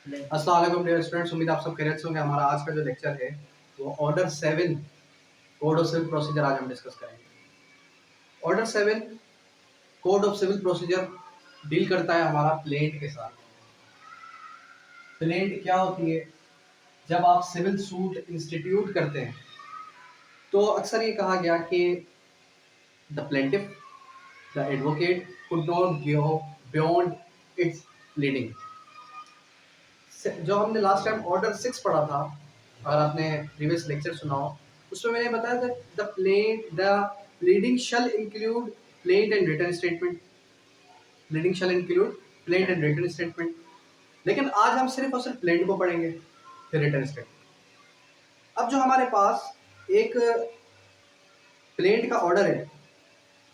अस्सलाम वालेकुम dear students, उम्मीद आप सब खैरियत से होंगे। हमारा आज का जो लेक्चर है वो order 7 code of civil procedure आज हम डिस्कस करेंगे। Order 7 code of civil procedure deal करता है हमारा प्लेंट के साथ। प्लेंट क्या होती है? जब आप सिविल सूट इंस्टीट्यूट करते हैं तो अक्सर ये कहा गया कि the plaintiff the advocate could not go beyond it's pleading. जो हमने लास्ट टाइम ऑर्डर 6 पढ़ा था, अगर आपने प्रीवियस लेक्चर सुना हो, उसमें मैंने बताया था the pleading shall include plaint and written statement. Pleading shall include plaint and written statement. लेकिन आज हम सिर्फ और सिर्फ प्लेंट को पढ़ेंगे, फिर रिटन स्टेटमेंट। अब जो हमारे पास एक प्लेंट का ऑर्डर है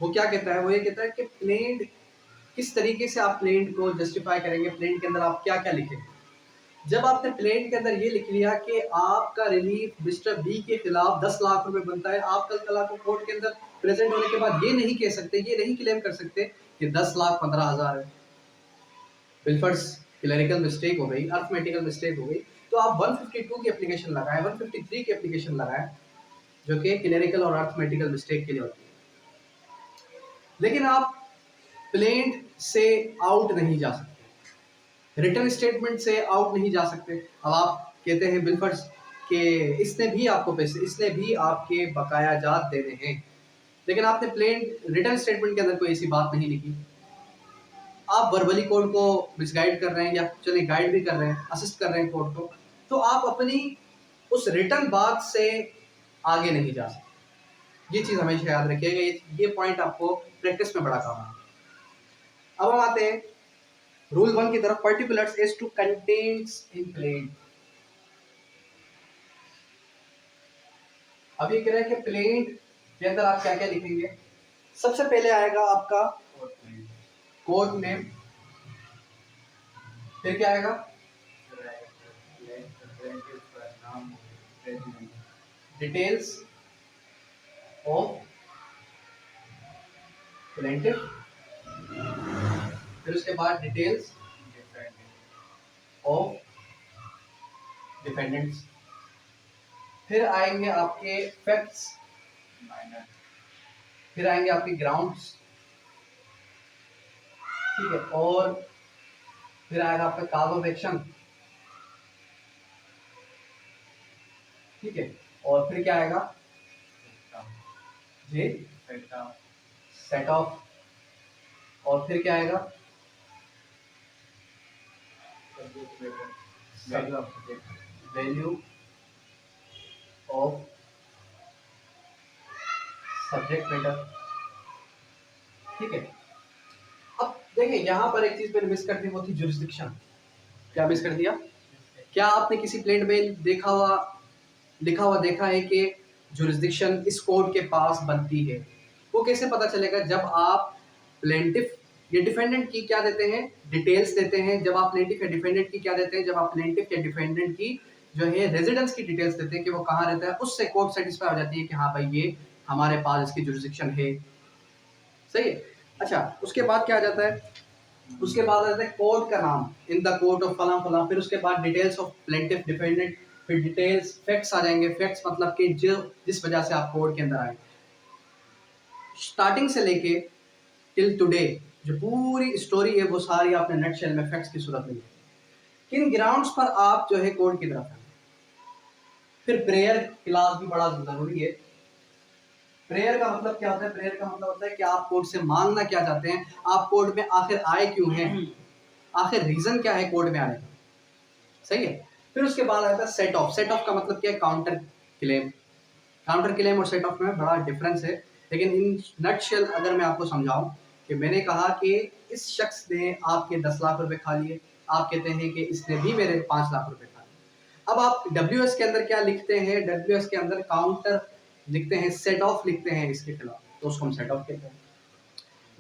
वो क्या कहता है? वो ये कहता है कि प्लेंट किस तरीके से आप प्लेंट को जस्टिफाई करेंगे, प्लेंट के अंदर आप क्या क्या लिखेंगे। जब आपने प्लेंट के अंदर ये लिख लिया कि आपका रिलीफ मिस्टर बी के खिलाफ 10 लाख रुपए बनता है, आप कल कल को कोर्ट के अंदर प्रेजेंट होने के बाद ये नहीं कह सकते, ये नहीं क्लेम कर सकते कि 10,15,000 है। बिल्फर्ड्स क्लरिकल मिस्टेक हो गई, अर्थमेटिकल मिस्टेक हो गई, तो आप 152 की एप्लीकेशन लगाएं, 153 की एप्लीकेशन लगाएं, जो कि क्लरिकल और अर्थमेटिकल मिस्टेक के लिए होती है। लेकिन आप प्लेंट से आउट नहीं जा सकते, रिटर्न स्टेटमेंट से आउट नहीं जा सकते। अब आप कहते हैं बिल्फर्ड्स कि इसने भी आपको पैसे, इसने भी आपके बकाया जात देने हैं, लेकिन आपने प्लेन रिटर्न स्टेटमेंट के अंदर कोई ऐसी बात नहीं लिखी। आप वर्बली कोर्ट को मिसगाइड कर रहे हैं, या चले गाइड भी कर रहे हैं, असिस्ट कर रहे हैं कोर्ट को, तो आप अपनी उस रिटर्न बात से आगे नहीं जा सकते। ये चीज़ हमेशा याद रखिएगा, ये पॉइंट आपको प्रैक्टिस में बड़ा काम है। अब हम आते हैं रूल 1 की तरफ, particulars as to contents in plaint. अब ये कह रहे हैं कि प्लेंट के अंदर आप क्या क्या लिखेंगे। सबसे पहले आएगा आपका कोर्ट नेम, फिर क्या आएगा? डिटेल्स ऑफ प्लेंटिफ, फिर उसके बाद डिटेल्स ऑफ डिफेंडेंट्स, फिर आएंगे आपके फैक्ट्स, फिर आएंगे आपके ग्राउंड्स, ठीक है, और फिर आएगा आपका काज ऑफ एक्शन, ठीक है, और फिर क्या आएगा जी? सेट ऑफ, और फिर क्या आएगा? वैल्यू ऑफ सब्जेक्ट मैटर, ठीक है। अब देखिए यहाँ पर एक चीज मैंने मिस कर दी, वो थी जुरिस्डिक्शन। क्या मिस कर दिया? क्या आपने किसी प्लेंट में लिखा हुआ देखा है कि जुरिस्डिक्शन इस कोर्ट के पास बनती है? वो कैसे पता चलेगा? जब आप प्लेंटिफ या डिफेंडेंट की क्या देते हैं, डिटेल्स देते हैं। जब आप प्लेंटिफ या डिफेंडेंट की क्या देते हैं, जब आप प्लेंटिफ या डिफेंडेंट की जो है रेजिडेंस की डिटेल्स देते हैं कि वो कहाँ रहता है, उससे कोर्ट सेटिस्फाई हो जाती है कि हाँ भाई ये हमारे पास इसकी जुरिस्डिक्शन है। सही है। अच्छा, उसके बाद क्या आ जाता है? उसके बाद आ जाता है कोर्ट का नाम, इन द कोर्ट ऑफ फला फला। फिर उसके बाद डिटेल्स ऑफ प्लेंटिफ डिफेंडेंट, फिर डिटेल्स, फैक्ट्स आ जाएंगे। फैक्ट्स मतलब कि जिस वजह से आप कोर्ट के अंदर आए। स्टार्टिंग से लेके टिल टुडे जो पूरी स्टोरी है वो सारी आपने नटशेल में फैक्ट्स की सूरत में। किन ग्राउंड्स पर आप जो है कोर्ट की तरफ है। फिर प्रेयर क्लास भी बड़ा जरूरी है। प्रेयर का मतलब क्या होता है? प्रेयर का मतलब होता है कि आप कोर्ट से मांगना क्या चाहते हैं, आप कोर्ट में आखिर आए क्यों हैं, आखिर रीजन क्या है कोर्ट में आने का। सही है। फिर उसके बाद आता है सेट ऑफ। सेट ऑफ का मतलब क्या है? Counter claim. काउंटर क्लेम और सेट ऑफ में बड़ा डिफरेंस है, लेकिन इन नटशेल अगर मैं आपको समझाऊं कि मैंने कहा कि इस शख्स ने आपके 10 लाख रुपए खा लिए, आप कहते हैं कि इसने भी मेरे 5 लाख रुपए खा लिए। अब आप डब्ल्यूएस के अंदर क्या लिखते हैं? डब्ल्यूएस के अंदर काउंटर लिखते हैं, सेट ऑफ लिखते हैं इसके खिलाफ, तो उसको हम सेट ऑफ कहते हैं।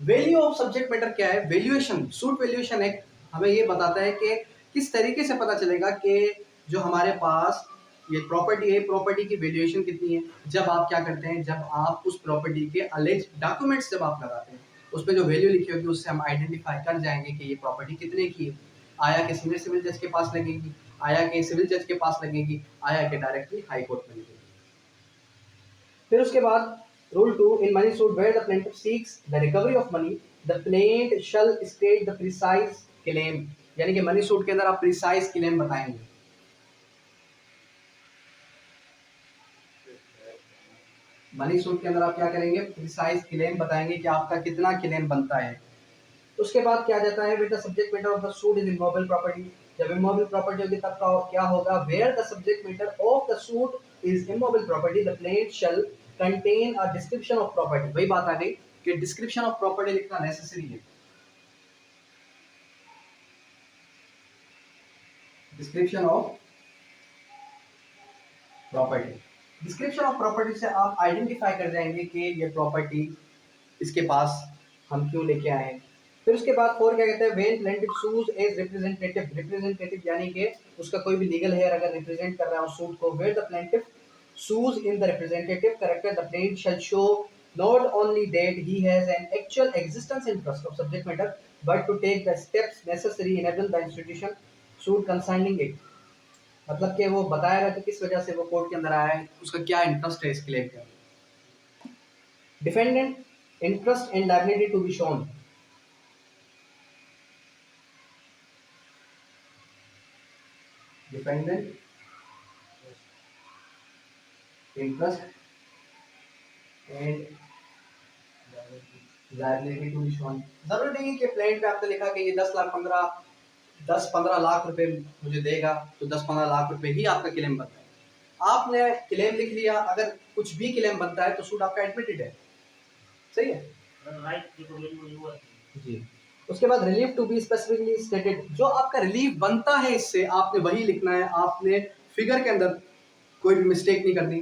वैल्यू ऑफ सब्जेक्ट मैटर क्या है? वैल्यूएशन, सूट वैल्यूएशन एक्ट हमें ये बताता है कि किस तरीके से पता चलेगा कि जो हमारे पास ये प्रॉपर्टी है, प्रॉपर्टी की वैल्यूएशन कितनी है। जब आप क्या करते हैं, जब आप उस प्रॉपर्टी के अलेज डॉक्यूमेंट्स जब आप लगाते हैं, उसमें जो वैल्यू लिखी होगी उससे हम आइडेंटिफाई कर जाएंगे कि ये प्रॉपर्टी कितने की है। आया के सीनियर सिविल जज के पास लगेगी, आया के सिविल जज के पास लगेगी, आया के डायरेक्टली हाई कोर्ट में लगेगी। फिर उसके बाद rule 2, in money suit where the plaintiff seeks the recovery of money the plaint shall state the precise claim, यानी कि मनी सूट के अंदर आप प्रिसाइज क्लेम बताएंगे। मनी सूट के अंदर आप क्या करेंगे, प्रिसाइज क्लेम बताएंगे कि आपका कितना क्लेम बनता है। उसके बाद क्या जाता है, with the subject matter of the suit is immovable property, जब इमूवेबल प्रॉपर्टी होगी तब क्या होगा, where the subject matter of the suit is immovable property the plaint shall contain a description of property. वही बात आ गई कि डिस्क्रिप्शन ऑफ प्रॉपर्टी लिखना नेसेसरी है। Description of property, description of property से आप आइडेंटिफाई कर जाएंगे कि ये प्रॉपर्टी इसके पास हम क्यों लेके आए हैं। फिर उसके बाद फोर क्या कहते हैं, when plaintiff sues as representative, representative यानी कि उसका कोई भी लीगल हेयर अगर रिप्रेजेंट कर रहा है उस सूट को, where the plaintiff sues in the representative character the plaint shall show not only that he has an actual existence interest of subject matter but to take the steps necessary enable the institution suit concerning it, मतलब कि वो बताएगा कि किस वजह से वो court के अंदर आया है, उसका क्या इंटरेस्ट है इस क्लेम के अंदर। Defendant interest and liability to be shown, dependent interest and liability to be shown. जरूरी नहीं है कि प्लेन पे आपने लिखा कि ये 10-15 लाख रुपए मुझे देगा तो 10-15 लाख रुपए ही आपका क्लेम बनता है। आपने क्लेम लिख लिया, अगर कुछ भी क्लेम बनता है तो सूट आपका एडमिटेड है, सही है जी। उसके बाद relief to be specifically stated, जो आपका रिलीफ बनता है इससे आपने वही लिखना है, आपने फिगर के अंदर कोई भी मिस्टेक नहीं करनी,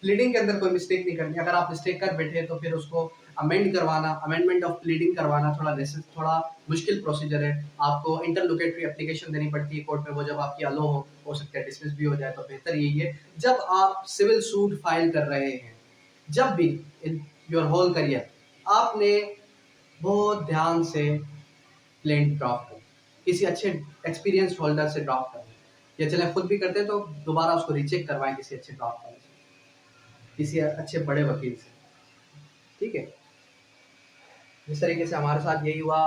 प्लीडिंग के अंदर कोई मिस्टेक नहीं करनी। अगर आप मिस्टेक कर बैठे तो फिर उसको अमेंड करवाना, अमेंडमेंट ऑफ प्लीडिंग करवाना थोड़ा मुश्किल प्रोसीजर है। आपको इंटरलोकेटरी एप्लीकेशन देनी पड़ती है कोर्ट में, वो जब आपकी अलो हो सकता है डिसमिस भी हो जाए। तो बेहतर यही है जब आप सिविल सूट फाइल कर रहे हैं, जब भी इन योर होल करियर आपने बहुत ध्यान से प्लेन ड्राफ्ट करें, किसी अच्छे एक्सपीरियंस होल्डर से ड्राफ्ट करें, या चले खुद भी करते हैं तो दोबारा उसको रीचेक करवाएं किसी अच्छे ड्राफ्ट वाले से, किसी अच्छे बड़े वकील से, ठीक है। जिस तरीके से हमारे साथ यही हुआ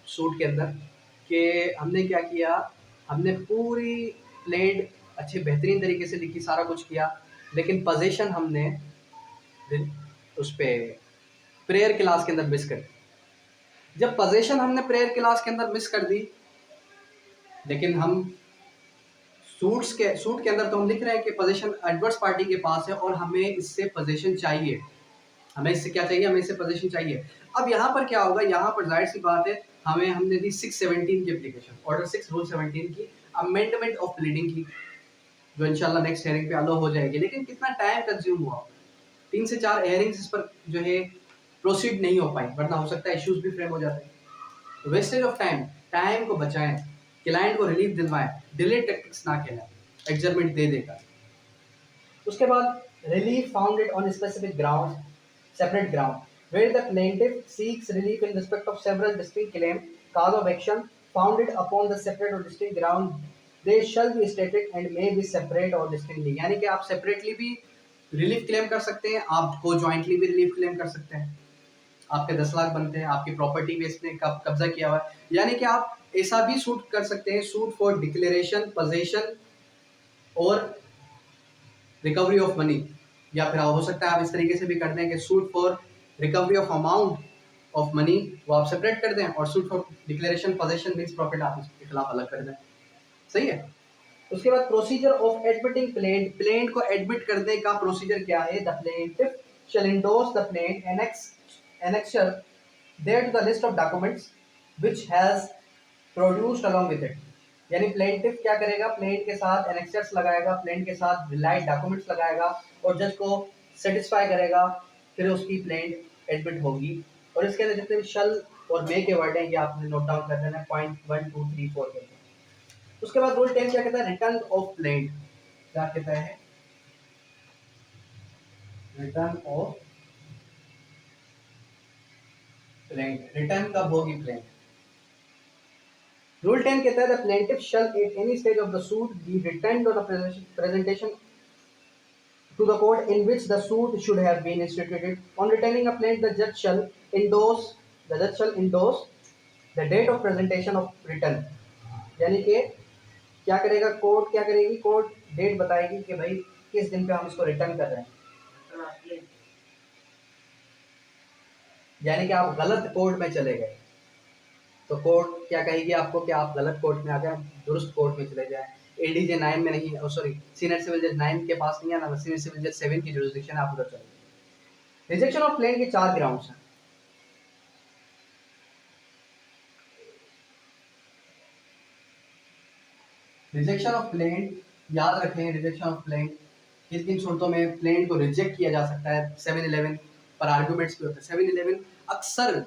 सूट के अंदर कि हमने क्या किया, हमने पूरी प्लेड अच्छे बेहतरीन तरीके से लिखी, सारा कुछ किया, लेकिन पोजीशन हमने उस पर प्रेयर क्लास के अंदर मिस कर दी। जब पोजीशन हमने प्रेयर क्लास के अंदर मिस कर दी, लेकिन हम सूट के अंदर तो हम लिख रहे हैं कि पोजीशन एडवर्स पार्टी के पास है और हमें इससे पोजीशन चाहिए, हमें इससे क्या चाहिए, हमें इससे पोजीशन चाहिए। अब यहाँ पर क्या होगा, यहाँ पर जाहिर सी बात है हमने दी 617 की एप्लीकेशन, ऑर्डर 6 रूल 17 की अमेंडमेंट ऑफ प्लीडिंग की, जो इंशाल्लाह नेक्स्ट हेयरिंग पे अलो हो जाएगी। लेकिन कितना टाइम कंज्यूम हुआ, 3 से 4 हेयरिंग्स इस पर जो है प्रोसीड नहीं हो पाई, वरना हो सकता है इश्यूज भी फ्रेम हो जाते हैं। वेस्टेज ऑफ टाइम, टाइम को बचाएं, क्लाइंट को रिलीफ दिलवाएं, डिले टैक्टिक्स ना खेलें एग्जर्मेंट दे देकर। उसके बाद relief founded on specific ground, separate ground, where the plaintiff seeks relief in respect of several distinct claims, cause of action founded upon the separate or distinct ground, they shall be stated and may be separate or distinctly। यानी कि आप separately भी relief claim कर सकते हैं, आपको jointly भी relief claim कर सकते हैं। आपके 10 लाख बनते हैं, आपकी प्रॉपर्टी पे इसने कब्जा किया हुआ है, यानी कि आप ऐसा भी सूट कर सकते हैं, सूट फॉर डिक्लेरेशन पोजेशन और रिकवरी ऑफ मनी, या फिर हो सकता है आप इस तरीके से भी कर दें कि suit for recovery of amount of money वो आप सेपरेट कर दें, और suit for declaration possession means profit आप इसके खिलाफ अलग कर दें, सही है। उसके बाद procedure of admitting plaint, plaint को एडमिट करने का प्रोसीजर क्या है, the plaintiff shall endorse the plaint annexure there to the list of documents which has produced along with it, यानी प्लेंटिफ क्या करेगा, प्लेंट के साथ एनेक्सर्स लगाएगा, प्लेंट के साथ रिलाइड डॉक्यूमेंट्स लगाएगा और जज को सेटिस्फाई करेगा, फिर उसकी प्लेंट एडमिट होगी। और इसके अंदर जितने भी शल और मे के वर्ड हैं ये आपने नोट डाउन कर देना, पॉइंट 1 2 3 4 के। उसके बाद रूल 10 क्या कहता है, रिटर्न ऑफ प्लेंट, क्या कहता है, रिटर्न ऑफ प्लेंट, रिटर्न कब होगी प्लेंट, रूल 10 कहता है the plaintiff shall at any stage of the suit be returned on presentation to the court in which the suit should have been instituted. On returning a plaint, the judge shall endorse the date of presentation of return. यानी कि क्या करेगा court, क्या करेगी court, date बताएगी कि भाई किस दिन पे हम इसको रिटर्न कर रहे हैं। यानी कि आप गलत कोर्ट में चले गए तो कोर्ट क्या कहेगी आपको कि आप गलत कोर्ट में आ गए, दुरुस्त कोर्ट में चले जाए। एडीजे 9 में नहीं, सॉरी सीनियर सिविल जज 9 के पास नहीं आना, सीनियर सिविल जज 7 की जुरिसडिक्शन है, आप उधर चले। रिजेक्शन ऑफ प्लेन के 4 ग्राउंड्स हैं। रिजेक्शन ऑफ प्लेन, याद रखें रिजेक्शन ऑफ प्लेन किन किन सूरतों में प्लेन को रिजेक्ट किया जा सकता है। 7-11 पर आर्गुमेंट्स भी होते हैं। 7-11 अक्सर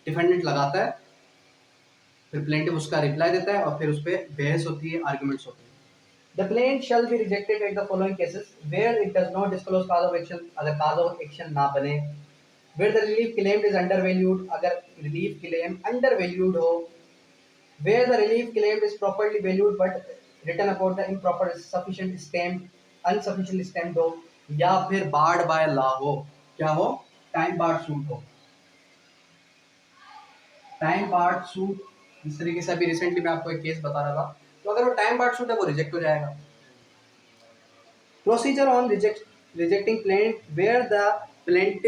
डिफेंडेंट लगाता है, फिर प्लेंटिफ उसका रिप्लाई देता है और फिर उस पर बहस होती है, आर्गुमेंट्स होते हैं। The plaint shall be rejected at the following cases where it does not disclose cause of action, अगर cause of action ना बने, where the relief claimed is undervalued, अगर relief claim undervalued हो, where the relief claimed is properly valued but written about the improper sufficient stamp, insufficient stamp हो, या फिर barred by law हो। क्या हो? टाइम बार्ड सूट हो। Time barred suit इस तरीके से अभी रिसेंटली मैं आपको एक केस बता रहा था, तो अगर वो टाइम बार्ड सूट है वो रिजेक्ट हो जाएगा। Procedure on rejecting plaint where the plaint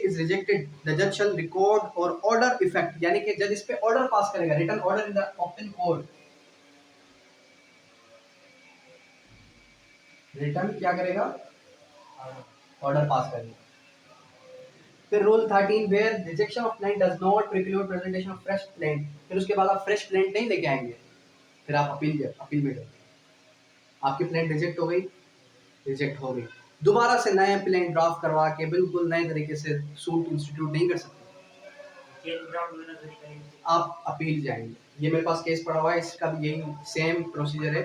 is rejected, the judge shall record or order effect, यानी कि जज इस पे ऑर्डर पास करेगा, written order in the open court. Written क्या करेगा? ऑर्डर पास करेगा। फिर rule 13 where rejection of plaint does not preclude presentation of fresh plaint, फिर उसके बाद आप फ्रेश प्लेंट नहीं लेके आएंगे, फिर आप अपील में जाओ। आपकी प्लेंट रिजेक्ट हो गई, रिजेक्ट हो गई, दोबारा से नए प्लेन ड्राफ्ट करवा के बिल्कुल नए तरीके से सूट इंस्टीट्यूट नहीं कर सकते, आप अपील जाएंगे। ये मेरे पास केस पड़ा हुआ है, इसका भी यही सेम प्रोसीजर है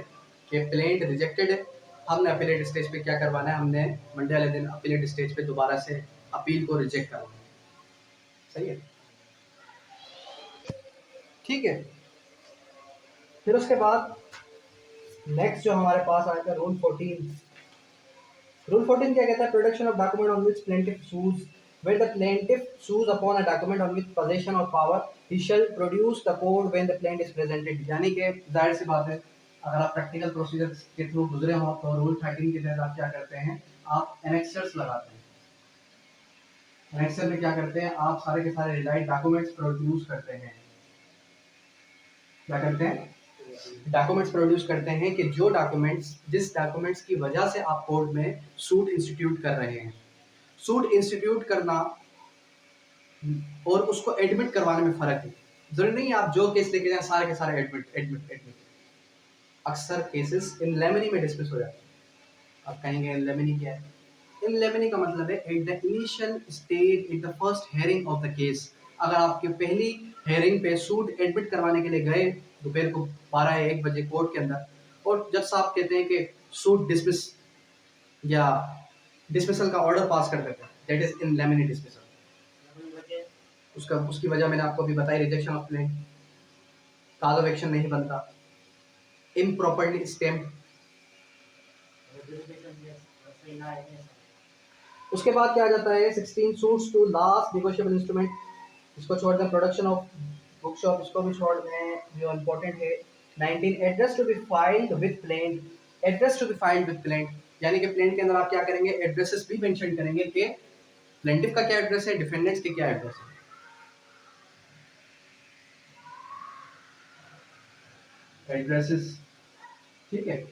कि प्लेंट रिजेक्टेड है, हमने अपीलेट स्टेज पे क्या करवाना है, हमने मंडे वाले दिन अपीलेट स्टेज पे दोबारा से अपील को रिजेक्ट करवाना है। सही है, ठीक है। फिर उसके बाद नेक्स्ट जो हमारे पास आया था रूल 14। रूल 14 क्या कहता है? Production of document on which plaintiff shoes, where the plaintiff sues upon a document on which possession of power he shall produce the code when the plaint is presented। यानी कि जाहिर सी बात है, अगर आप प्रैक्टिकल प्रोसीजर के through गुजरे हो तो रूल 13 के तहत आप क्या करते हैं, आप एनेक्सर्स लगाते हैं। एनेक्सर में क्या करते हैं, आप सारे के सारे रिलाइट डॉक्यूमेंट्स प्रोड्यूस करते हैं। क्या करते हैं? डॉक्यूमेंट्स प्रोड्यूस करते हैं कि जो डॉक्यूमेंट्स, जिस डॉक्यूमेंट्स की वजह से आप कोर्ट में सूट इंस्टीट्यूट कर रहे हैं। सूट इंस्टीट्यूट करना और उसको एडमिट करवाने में फर्क है। जरूरी नहीं आप जो केस लेके जाए सारे के सारे एडमिट। अक्सर केसेस इन लेमनी में डिस्मिस हो जाते हैं। आप कहेंगे इन लेमनी क्या है? इन लेमनी का मतलब है at the initial stage, at the first hearing of the case. अगर आपके पहली हेयरिंग पे सूट एडमिट करवाने के लिए गए दोपहर को 12 या 1 बजे कोर्ट के अंदर, और जज साहब कहते हैं कि सूट डिसमिस या डिसमिसल का ऑर्डर पास कर देते हैं, that is in lemony dismissal. उसकी वजह मैंने आपको अभी बताई, rejection of plaint, cause of action नहीं बनता, इम्प्रॉपर्ली स्टैम्प्ड। उसके बाद क्या आ जाता है 16 suits to last negotiable instrument, इसको छोड़ दें। प्रोडक्शन ऑफ बुक शॉप, इसको भी छोड़ दें, जो इंपॉर्टेंट है। 19 address to be filed with plaint, address to be filed with plaint, यानी कि प्लेंट के अंदर आप क्या करेंगे, एड्रेसेस भी मेंशन करेंगे कि प्लेंटिफ का क्या एड्रेस है, डिफेंडेंट्स के क्या एड्रेस है। एड्रेसेस, ठीक है।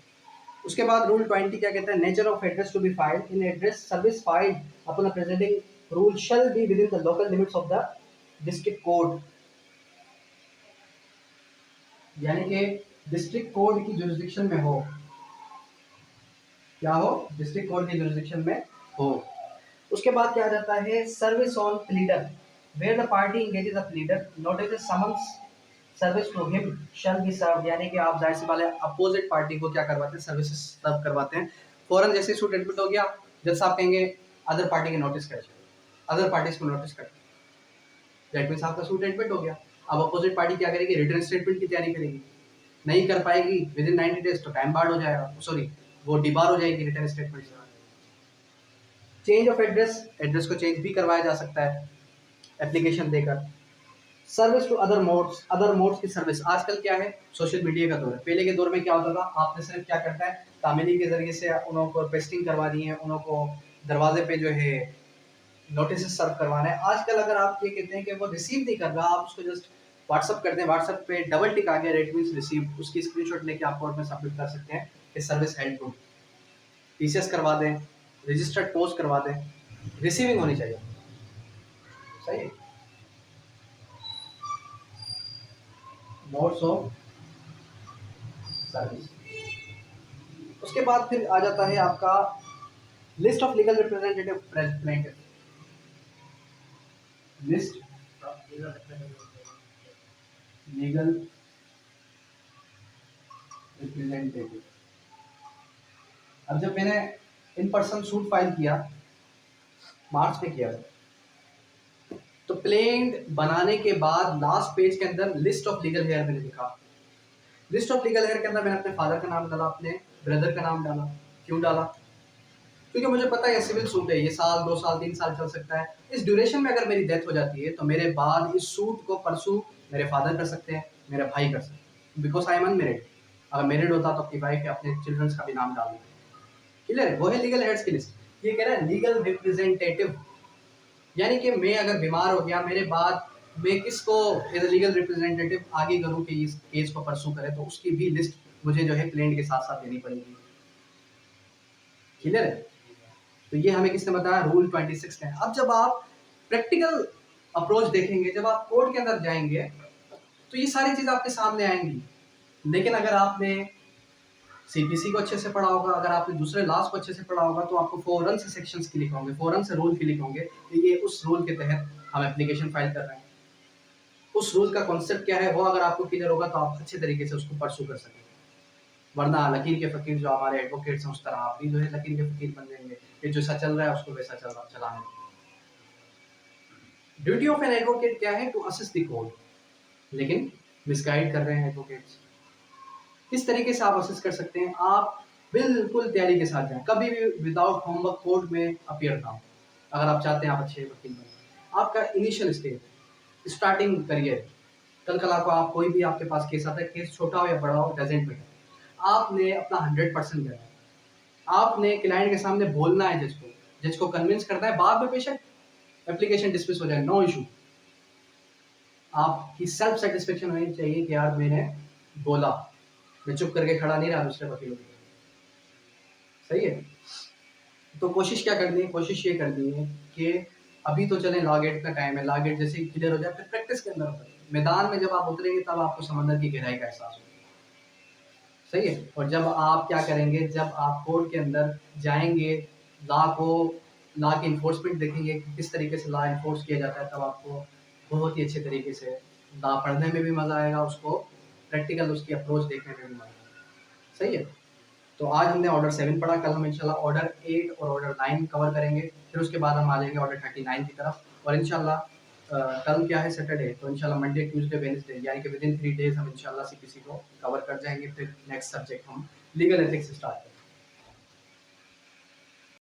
उसके बाद रूल 20 क्या कहता है? Nature of address to be filed, in address service filed upon presenting rule shall be within the local limits of the district code, यानी कि डिस्ट्रिक्ट कोड की जुरिसडिक्शन में हो। क्या हो? डिस्ट्रिक्ट कोड की जुरिसडिक्शन में हो। उसके बाद क्या आ जाता है? Service on pleader, where the party engages a pleader, notice summons service to him shall be served, यानी कि आप जाहिर सी बात है अपोजिट पार्टी को क्या करवाते हैं, सर्विसेज सर्व करवाते हैं। फौरन जैसे सूट एडमिट हो गया, जज साहब कहेंगे अदर पार्टी के नोटिस कर, अदर पार्टीज को नोटिस कर, दैट मींस आपका सूट एडमिट हो गया। अब अपोजिट पार्टी क्या करेगी, रिटर्न स्टेटमेंट की तैयारी करेगी, नहीं कर पाएगी विद इन 90 डेज तो टाइम बार्ड हो जाएगा, सॉरी वो डिबार हो जाएगी रिटर्न स्टेटमेंट से। चेंज ऑफ एड्रेस, एड्रेस को चेंज भी करवाया जा सकता है एप्लीकेशन देकर। सर्विस टू अदर मोड्स की सर्विस, आजकल क्या है सोशल मीडिया का दौर है, पहले के दौर में क्या होता था, आपने सिर्फ क्या करता है तामिली के जरिए से उन लोगों को पेस्टिंग करवानी है, उन लोगों को दरवाजे पे जो है नोटिस सर्व करवाना है। आजकल अगर आप ये कहते हैं कि वो रिसीव नहीं कर रहा, आप उसको जस्ट व्हाट्सअप कर दें, व्हाट्सअप पे डबल टिक आ गया रेट मीन्स रिसीव, उसकी स्क्रीनशॉट लेके आप कोर्ट में सबमिट कर सकते हैं कि सर्विस हेल्ड गुड, टीसीएस करवा दें, रजिस्टर्ड पोस्ट करवा दें, रिसीविंग होनी चाहिए। सही है। मोड्स ऑफ सर्विस, उसके बाद फिर आ जाता है आपका list of legal representative plaintiff, list legal representative. अब जब मैंने इन पर्सन सूट फाइल किया, मार्च में किया था, तो प्लेंट बनाने के बाद लास्ट पेज के अंदर लिस्ट ऑफ लीगल हेयर मैंने लिखा। लिस्ट ऑफ लीगल हेयर के अंदर मैंने अपने फादर का नाम डाला, अपने ब्रदर का नाम डाला। क्यों डाला? क्योंकि मुझे पता है ये सिविल सूट है, ये साल 2 साल 3 साल चल सकता है। इस ड्यूरेशन में अगर मेरी डेथ हो जाती है तो मेरे बाद इस सूट को परसू मेरे फादर कर सकते हैं, मेरे भाई कर सकते हैं, बिकॉज आई एम अनमेरिड। अगर मेरिड होता तो अपनी वाइफ या अपने चिल्ड्रंस का भी नाम डाल देते। क्लियर है? वो है लीगल हेड्स की लिस्ट। ये कह रहा है लीगल रिप्रेजेंटेटिव, यानी कि मैं अगर बीमार हो गया मेरे बाद मैं किसको एज ए लीगल रिप्रेजेंटेटिव आगे करूँ कि इस केस को परसू करे, तो उसकी भी लिस्ट मुझे जो है क्लाइंट के साथ साथ देनी पड़ेगी। क्लियर है? तो ये हमें किसने बताया? रूल 26 ने। अब जब आप प्रैक्टिकल अप्रोच देखेंगे, जब आप कोर्ट के अंदर जाएंगे तो ये सारी चीज़ आपके सामने आएंगी। लेकिन अगर आपने सीपीसी को अच्छे से पढ़ा होगा, अगर आपने दूसरे लॉज को अच्छे से पढ़ा होगा, तो आपको फौरन से सेक्शंस क्लिक होंगे, फौरन से रूल क्लिक होंगे कि ये उस रूल के तहत हम एप्लीकेशन फाइल कर रहे हैं। उस रूल का कॉन्सेप्ट क्या है वो अगर आपको क्लियर होगा तो आप अच्छे तरीके से उसको परसू कर सकेंगे। वरना लकीर के फकीर जो हमारे एडवोकेट्स हैं उस तरह आप भी जो है लकीर के फकीर बन जाएंगे कि जैसा चल रहा है उसको वैसा चलाने। ड्यूटी ऑफ एन एडवोकेट क्या है? To assist the court. लेकिन मिसगाइड कर रहे हैं एडवोकेट्स। किस तरीके से आप असिस्ट कर सकते हैं? आप बिल्कुल तैयारी के साथ जाएं, कभी भी विदाउट होमवर्क कोर्ट में अपीयर ना हो। अगर आप चाहते हैं आप अच्छे वकील बने, आपका इनिशियल स्टेज स्टार्टिंग करियर, कल कल को आप कोई भी आपके पास केस आता है, केस छोटा हो या बड़ा हो डजेंट मैटर, आपने अपना 100% देना है। आपने क्लाइंट के सामने बोलना है, जज को कन्विंस करना है। बाद में बेशक एप्लीकेशन डिसमिस हो जाए, नो इशू। आपकी सेल्फ सेटिस्फेक्शन होनी चाहिए कि यार मैंने बोला, मैं चुप करके खड़ा नहीं रहा दूसरे वकीलों के। सही है? तो कोशिश क्या करनी है? कोशिश ये करनी है कि अभी तो चले लॉ गेट का टाइम है, लॉ गेट जैसे ही क्लियर हो जाए फिर प्रैक्टिस के अंदर उतरें। मैदान में जब आप उतरेंगे तब आपको समंदर की गहराई का एहसास होगा। सही है? और जब आप क्या करेंगे, जब आप कोर्ट के अंदर जाएंगे, लॉ की इन्फोर्समेंट देखेंगे कि किस तरीके से लॉ इन्फोर्स किया जाता है, तब आपको बहुत ही अच्छे तरीके से लॉ पढ़ने में भी मज़ा आएगा, उसको प्रैक्टिकल उसकी अप्रोच देखने में भी मज़ा आएगा। सही है? तो आज हमने ऑर्डर 7 पढ़ा, कल हम इंशाल्लाह ऑर्डर 8 और ऑर्डर 9 कवर करेंगे, फिर उसके बाद हम आ जाएंगे ऑर्डर 39 की तरफ। और इंशाल्लाह कल क्या है? सैटरडे, तो इंशाल्लाह मंडे ट्यूसडे वेडनेसडे यानी कि विद इन 3 डेज हम इंशाल्लाह सीपीसी को कवर कर जाएंगे। फिर नेक्स्ट सब्जेक्ट हम लीगल एथिक्स स्टार्ट करेंगे।